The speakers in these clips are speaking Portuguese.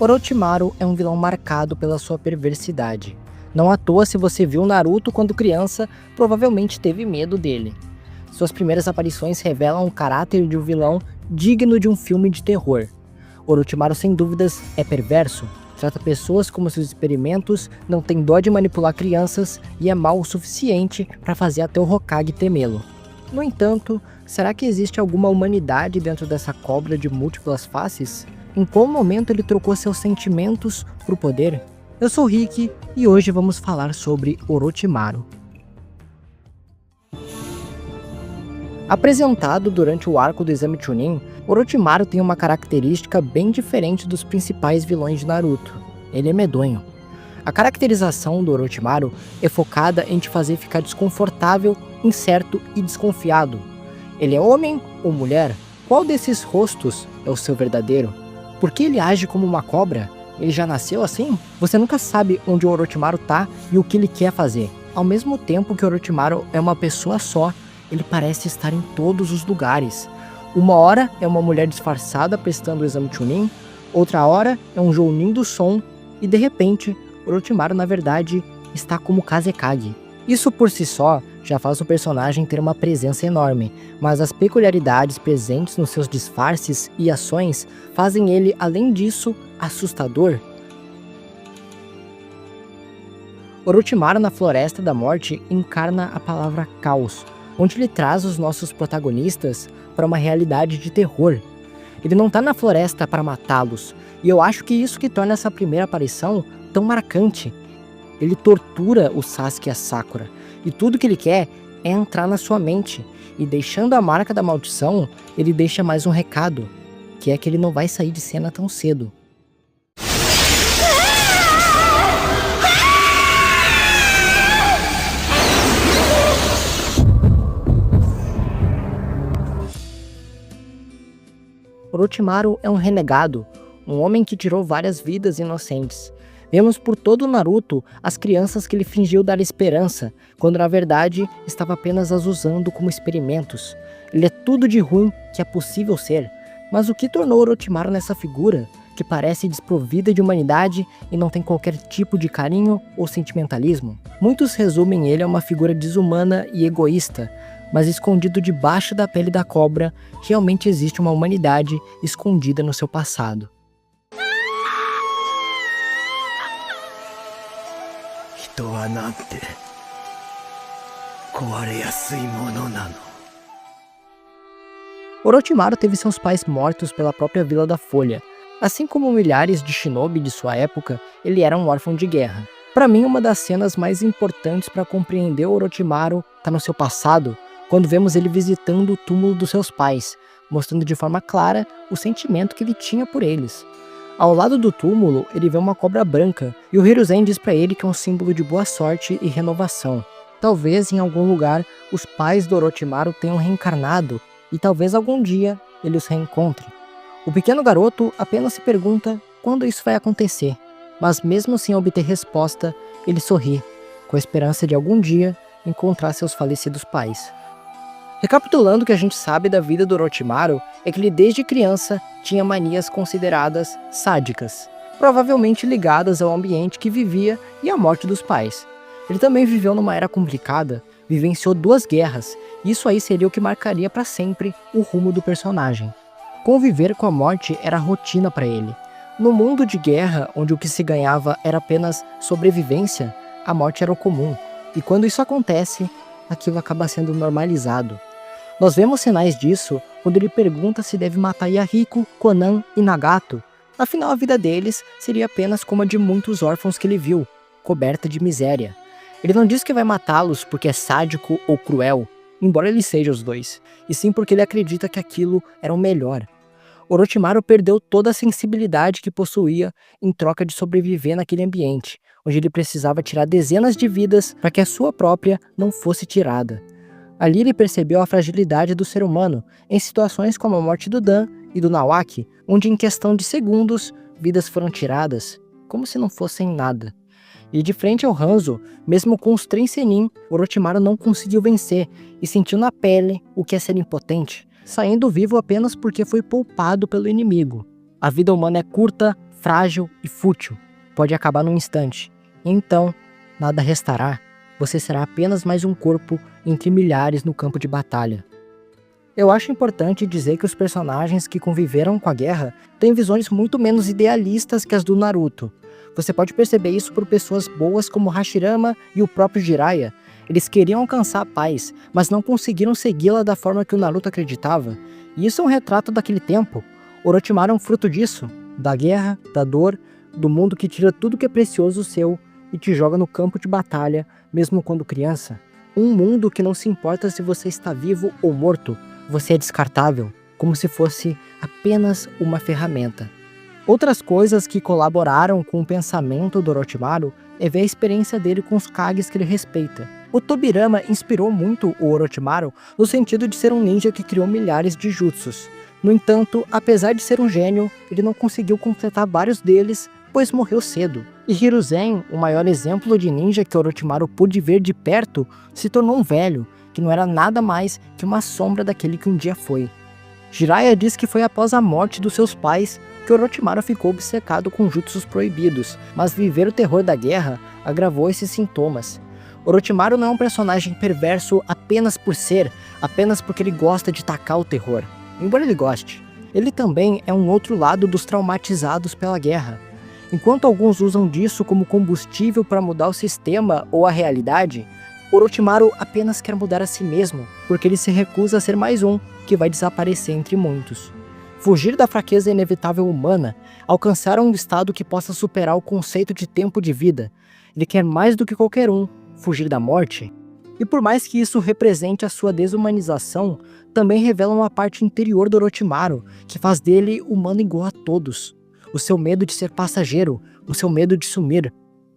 Orochimaru é um vilão marcado pela sua perversidade. Não à toa, se você viu Naruto quando criança, provavelmente teve medo dele. Suas primeiras aparições revelam o caráter de um vilão digno de um filme de terror. Orochimaru sem dúvidas é perverso, trata pessoas como seus experimentos, não tem dó de manipular crianças e é mau o suficiente para fazer até o Hokage temê-lo. No entanto, será que existe alguma humanidade dentro dessa cobra de múltiplas faces? Em qual momento ele trocou seus sentimentos por poder? Eu sou o Rick e hoje vamos falar sobre Orochimaru. Apresentado durante o arco do Exame Chunin, Orochimaru tem uma característica bem diferente dos principais vilões de Naruto. Ele é medonho. A caracterização do Orochimaru é focada em te fazer ficar desconfortável, incerto e desconfiado. Ele é homem ou mulher? Qual desses rostos é o seu verdadeiro? Por que ele age como uma cobra? Ele já nasceu assim? Você nunca sabe onde o Orochimaru tá e o que ele quer fazer. Ao mesmo tempo que o Orochimaru é uma pessoa só, ele parece estar em todos os lugares. Uma hora é uma mulher disfarçada prestando o Exame Chunin, outra hora é um Jounin do som e de repente, Orochimaru na verdade está como Kazekage. Isso por si só já faz o personagem ter uma presença enorme, mas as peculiaridades presentes nos seus disfarces e ações fazem ele, além disso, assustador. Orochimaru na Floresta da Morte encarna a palavra caos, onde ele traz os nossos protagonistas para uma realidade de terror. Ele não está na floresta para matá-los, e eu acho que isso que torna essa primeira aparição tão marcante. Ele tortura o Sasuke e a Sakura, e tudo que ele quer é entrar na sua mente, e deixando a marca da maldição, ele deixa mais um recado, que é que ele não vai sair de cena tão cedo. Orochimaru é um renegado, um homem que tirou várias vidas inocentes. Vemos por todo o Naruto as crianças que ele fingiu dar esperança, quando na verdade estava apenas as usando como experimentos. Ele é tudo de ruim que é possível ser. Mas o que tornou Orochimaru nessa figura, que parece desprovida de humanidade e não tem qualquer tipo de carinho ou sentimentalismo? Muitos resumem ele a uma figura desumana e egoísta, mas escondido debaixo da pele da cobra, realmente existe uma humanidade escondida no seu passado. Orochimaru teve seus pais mortos pela própria Vila da Folha. Assim como milhares de shinobi de sua época, ele era um órfão de guerra. Para mim, uma das cenas mais importantes para compreender Orochimaru está no seu passado, quando vemos ele visitando o túmulo dos seus pais, mostrando de forma clara o sentimento que ele tinha por eles. Ao lado do túmulo, ele vê uma cobra branca, e o Hiruzen diz para ele que é um símbolo de boa sorte e renovação. Talvez em algum lugar os pais do Orochimaru tenham reencarnado, e talvez algum dia ele os reencontre. O pequeno garoto apenas se pergunta quando isso vai acontecer, mas mesmo sem obter resposta, ele sorri, com a esperança de algum dia encontrar seus falecidos pais. Recapitulando o que a gente sabe da vida do Orochimaru, é que ele desde criança tinha manias consideradas sádicas, provavelmente ligadas ao ambiente que vivia e à morte dos pais. Ele também viveu numa era complicada, vivenciou 2 guerras, e isso aí seria o que marcaria para sempre o rumo do personagem. Conviver com a morte era rotina para ele. No mundo de guerra, onde o que se ganhava era apenas sobrevivência, a morte era o comum, e quando isso acontece, aquilo acaba sendo normalizado. Nós vemos sinais disso quando ele pergunta se deve matar Yahiko, Konan e Nagato. Afinal, a vida deles seria apenas como a de muitos órfãos que ele viu, coberta de miséria. Ele não diz que vai matá-los porque é sádico ou cruel, embora ele seja os dois, e sim porque ele acredita que aquilo era o melhor. Orochimaru perdeu toda a sensibilidade que possuía em troca de sobreviver naquele ambiente, onde ele precisava tirar dezenas de vidas para que a sua própria não fosse tirada. Ali ele percebeu a fragilidade do ser humano em situações como a morte do Dan e do Nawaki, onde em questão de segundos, vidas foram tiradas, como se não fossem nada. E de frente ao Hanzo, mesmo com os 3 Sennin, Orochimaru não conseguiu vencer e sentiu na pele o que é ser impotente, saindo vivo apenas porque foi poupado pelo inimigo. A vida humana é curta, frágil e fútil, pode acabar num instante. Então, nada restará. Você será apenas mais um corpo entre milhares no campo de batalha. Eu acho importante dizer que os personagens que conviveram com a guerra têm visões muito menos idealistas que as do Naruto. Você pode perceber isso por pessoas boas como Hashirama e o próprio Jiraiya. Eles queriam alcançar a paz, mas não conseguiram segui-la da forma que o Naruto acreditava. E isso é um retrato daquele tempo. Orochimaru é um fruto disso, da guerra, da dor, do mundo que tira tudo que é precioso seu e te joga no campo de batalha, mesmo quando criança. Um mundo que não se importa se você está vivo ou morto. Você é descartável, como se fosse apenas uma ferramenta. Outras coisas que colaboraram com o pensamento do Orochimaru é ver a experiência dele com os Kages que ele respeita. O Tobirama inspirou muito o Orochimaru no sentido de ser um ninja que criou milhares de jutsus. No entanto, apesar de ser um gênio, ele não conseguiu completar vários deles, pois morreu cedo. E Hiruzen, o maior exemplo de ninja que Orochimaru pôde ver de perto, se tornou um velho, que não era nada mais que uma sombra daquele que um dia foi. Jiraiya diz que foi após a morte dos seus pais que Orochimaru ficou obcecado com jutsus proibidos, mas viver o terror da guerra agravou esses sintomas. Orochimaru não é um personagem perverso apenas por ser, apenas porque ele gosta de tacar o terror, embora ele goste. Ele também é um outro lado dos traumatizados pela guerra. Enquanto alguns usam disso como combustível para mudar o sistema ou a realidade, Orochimaru apenas quer mudar a si mesmo, porque ele se recusa a ser mais um que vai desaparecer entre muitos. Fugir da fraqueza inevitável humana, alcançar um estado que possa superar o conceito de tempo de vida. Ele quer mais do que qualquer um, fugir da morte. E por mais que isso represente a sua desumanização, também revela uma parte interior do Orochimaru, que faz dele humano igual a todos. O seu medo de ser passageiro, o seu medo de sumir,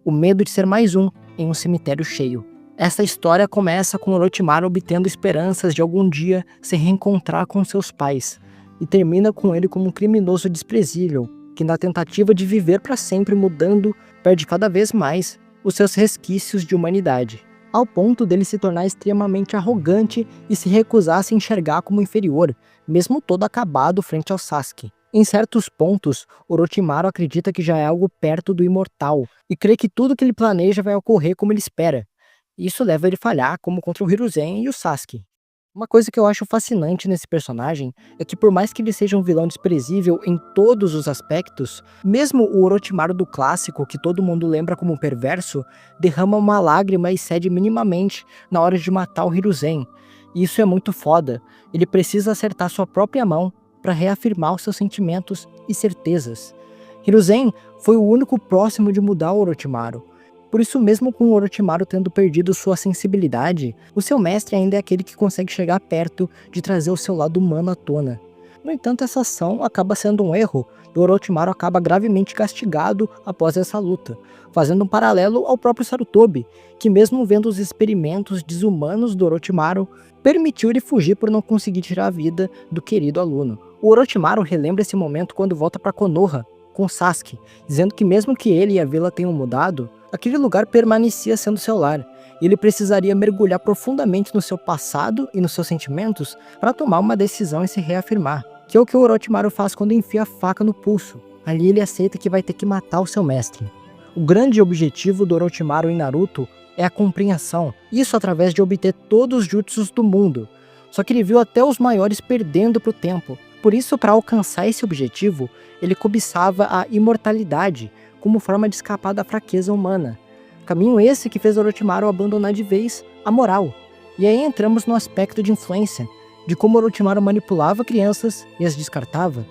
o medo de ser mais um em um cemitério cheio. Essa história começa com Orochimaru obtendo esperanças de algum dia se reencontrar com seus pais, e termina com ele como um criminoso desprezível, que na tentativa de viver para sempre mudando, perde cada vez mais os seus resquícios de humanidade, ao ponto dele se tornar extremamente arrogante e se recusar a se enxergar como inferior, mesmo todo acabado frente ao Sasuke. Em certos pontos, Orochimaru acredita que já é algo perto do imortal, e crê que tudo que ele planeja vai ocorrer como ele espera. Isso leva ele a falhar, como contra o Hiruzen e o Sasuke. Uma coisa que eu acho fascinante nesse personagem é que, por mais que ele seja um vilão desprezível em todos os aspectos, mesmo o Orochimaru do clássico, que todo mundo lembra como perverso, derrama uma lágrima e cede minimamente na hora de matar o Hiruzen. E isso é muito foda. Ele precisa acertar sua própria mão para reafirmar os seus sentimentos e certezas. Hiruzen foi o único próximo de mudar o Orochimaru. Por isso, mesmo com o Orochimaru tendo perdido sua sensibilidade, o seu mestre ainda é aquele que consegue chegar perto de trazer o seu lado humano à tona. No entanto, essa ação acaba sendo um erro, e o Orochimaru acaba gravemente castigado após essa luta, fazendo um paralelo ao próprio Sarutobi, que mesmo vendo os experimentos desumanos do Orochimaru, permitiu ele fugir por não conseguir tirar a vida do querido aluno. O Orochimaru relembra esse momento quando volta para Konoha, com Sasuke, dizendo que mesmo que ele e a vila tenham mudado, aquele lugar permanecia sendo seu lar, e ele precisaria mergulhar profundamente no seu passado e nos seus sentimentos para tomar uma decisão e se reafirmar, que é o que o Orochimaru faz quando enfia a faca no pulso. Ali ele aceita que vai ter que matar o seu mestre. O grande objetivo do Orochimaru em Naruto é a compreensão, isso através de obter todos os jutsus do mundo, só que ele viu até os maiores perdendo para o tempo. Por isso, para alcançar esse objetivo, ele cobiçava a imortalidade como forma de escapar da fraqueza humana. Caminho esse que fez Orochimaru abandonar de vez a moral. E aí entramos no aspecto de influência, de como Orochimaru manipulava crianças e as descartava,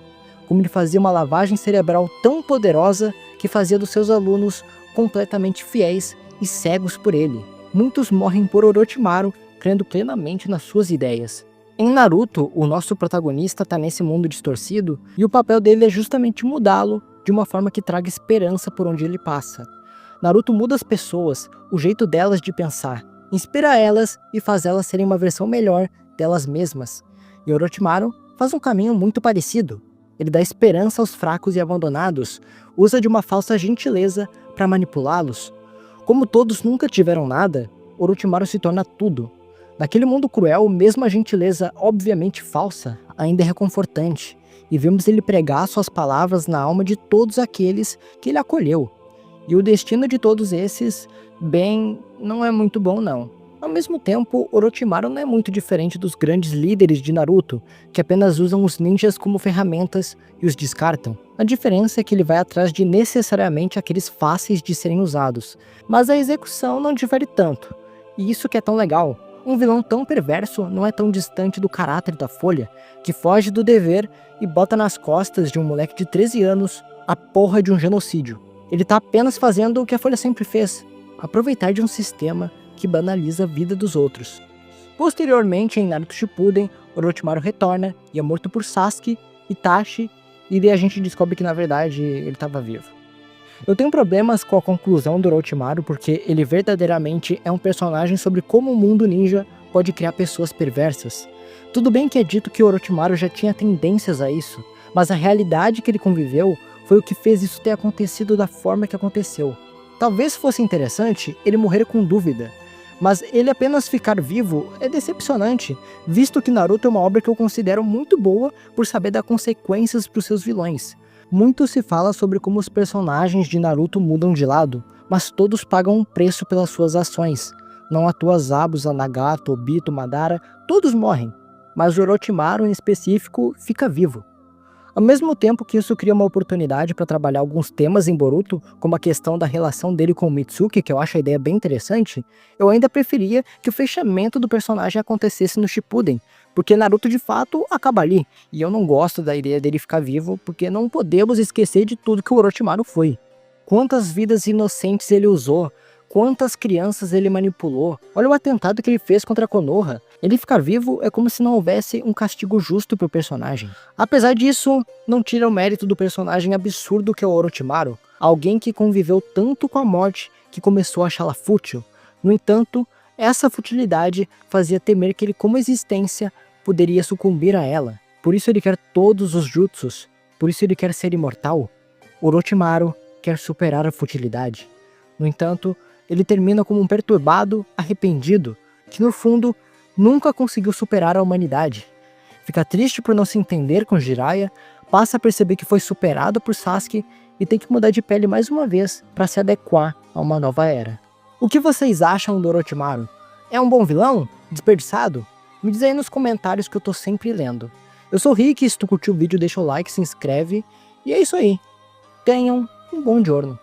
como ele fazia uma lavagem cerebral tão poderosa que fazia dos seus alunos completamente fiéis e cegos por ele. Muitos morrem por Orochimaru, crendo plenamente nas suas ideias. Em Naruto, o nosso protagonista está nesse mundo distorcido e o papel dele é justamente mudá-lo de uma forma que traga esperança por onde ele passa. Naruto muda as pessoas, o jeito delas de pensar, inspira elas e faz elas serem uma versão melhor delas mesmas. E Orochimaru faz um caminho muito parecido. Ele dá esperança aos fracos e abandonados, usa de uma falsa gentileza para manipulá-los. Como todos nunca tiveram nada, Orochimaru se torna tudo. Naquele mundo cruel, mesmo a gentileza obviamente falsa ainda é reconfortante, e vemos ele pregar suas palavras na alma de todos aqueles que ele acolheu. E o destino de todos esses, bem, não é muito bom não. Ao mesmo tempo, Orochimaru não é muito diferente dos grandes líderes de Naruto, que apenas usam os ninjas como ferramentas e os descartam. A diferença é que ele vai atrás de necessariamente aqueles fáceis de serem usados, mas a execução não difere tanto. E isso que é tão legal. Um vilão tão perverso não é tão distante do caráter da Folha, que foge do dever e bota nas costas de um moleque de 13 anos a porra de um genocídio. Ele tá apenas fazendo o que a Folha sempre fez, aproveitar de um sistema que banaliza a vida dos outros. Posteriormente, em Naruto Shippuden, Orochimaru retorna e é morto por Sasuke, Itachi, e daí a gente descobre que na verdade ele estava vivo. Eu tenho problemas com a conclusão do Orochimaru porque ele verdadeiramente é um personagem sobre como o mundo ninja pode criar pessoas perversas. Tudo bem que é dito que Orochimaru já tinha tendências a isso, mas a realidade que ele conviveu foi o que fez isso ter acontecido da forma que aconteceu. Talvez fosse interessante ele morrer com dúvida, mas ele apenas ficar vivo é decepcionante, visto que Naruto é uma obra que eu considero muito boa por saber dar consequências para os seus vilões. Muito se fala sobre como os personagens de Naruto mudam de lado, mas todos pagam um preço pelas suas ações. Não à toa Zabuza, Nagato, Obito, Madara, todos morrem, mas Orochimaru em específico fica vivo. Ao mesmo tempo que isso cria uma oportunidade para trabalhar alguns temas em Boruto, como a questão da relação dele com o Mitsuki, que eu acho a ideia bem interessante, eu ainda preferia que o fechamento do personagem acontecesse no Shippuden, porque Naruto de fato acaba ali, e eu não gosto da ideia dele ficar vivo, porque não podemos esquecer de tudo que o Orochimaru foi. Quantas vidas inocentes ele usou, quantas crianças ele manipulou, olha o atentado que ele fez contra Konoha. Ele ficar vivo é como se não houvesse um castigo justo pro personagem. Apesar disso, não tira o mérito do personagem absurdo que é o Orochimaru, alguém que conviveu tanto com a morte que começou a achá-la fútil. No entanto, essa futilidade fazia temer que ele como existência poderia sucumbir a ela. Por isso ele quer todos os jutsus, por isso ele quer ser imortal. Orochimaru quer superar a futilidade. No entanto, ele termina como um perturbado, arrependido, que no fundo nunca conseguiu superar a humanidade. Fica triste por não se entender com Jiraiya, passa a perceber que foi superado por Sasuke e tem que mudar de pele mais uma vez para se adequar a uma nova era. O que vocês acham do Orochimaru? É um bom vilão? Desperdiçado? Me diz aí nos comentários que eu tô sempre lendo. Eu sou o Rick, se tu curtiu o vídeo deixa o like, se inscreve e é isso aí. Tenham um bom giorno.